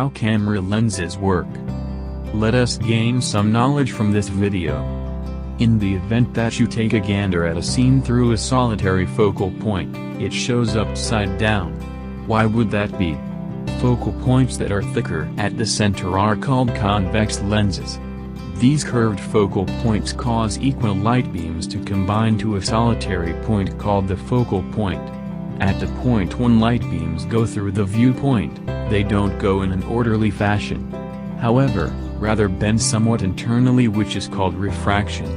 how camera lenses work. Let us gain some knowledge from this video. In the event that you take a gander at a scene through a solitary focal point, it shows upside down. Why would that be? Focal points that are thicker at the center are called convex lenses. These curved focal points cause equal light beams to combine to a solitary point called the focal point. At the point when light beams go through the viewpoint, they don't go in an orderly fashion. However, rather bend somewhat internally, which is called refraction.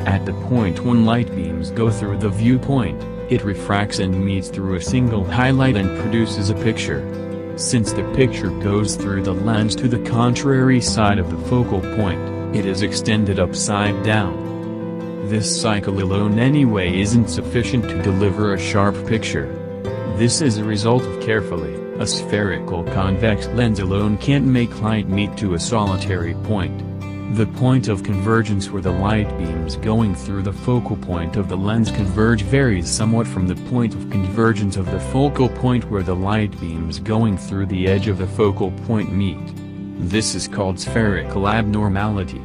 At the point when light beams go through the viewpoint, it refracts and meets through a single highlight and produces a picture. Since the picture goes through the lens to the contrary side of the focal point, it is extended upside down. This cycle alone anyway isn't sufficient to deliver a sharp picture. This is a result of carefully, a spherical convex lens alone can't make light meet to a solitary point. The point of convergence where the light beams going through the focal point of the lens converge varies somewhat from the point of convergence of the focal point where the light beams going through the edge of the focal point meet. This is called spherical abnormality.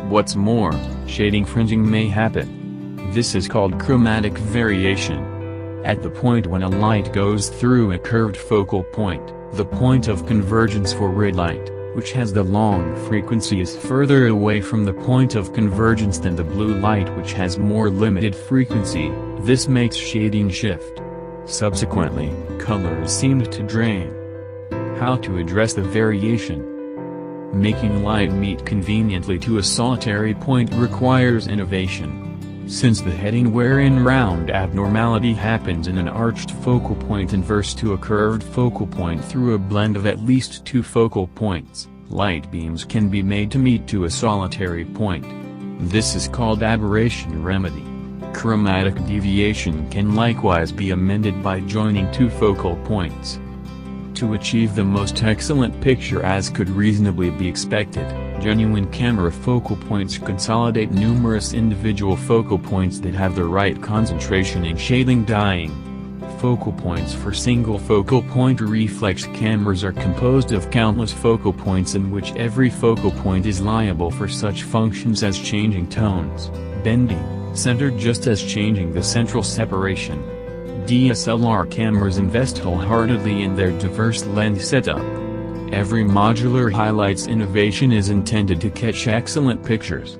What's more, shading fringing may happen. This is called chromatic variation. At the point when a light goes through a curved focal point, the point of convergence for red light, which has the long frequency, is further away from the point of convergence than the blue light, which has more limited frequency. This makes shading shift. Subsequently, colors seemed to drain. How to address the variation? Making light meet conveniently to a solitary point requires innovation. Since the heading wherein round abnormality happens in an arched focal point inverse to a curved focal point through a blend of at least two focal points, light beams can be made to meet to a solitary point. This is called aberration remedy. Chromatic deviation can likewise be amended by joining two focal points. To achieve the most excellent picture as could reasonably be expected, genuine camera focal points consolidate numerous individual focal points that have the right concentration in shading dyeing. Focal points for single focal point reflex cameras are composed of countless focal points in which every focal point is liable for such functions as changing tones, bending, center, just as changing the central separation. DSLR cameras invest wholeheartedly in their diverse lens setup. Every modular highlights innovation is intended to catch excellent pictures.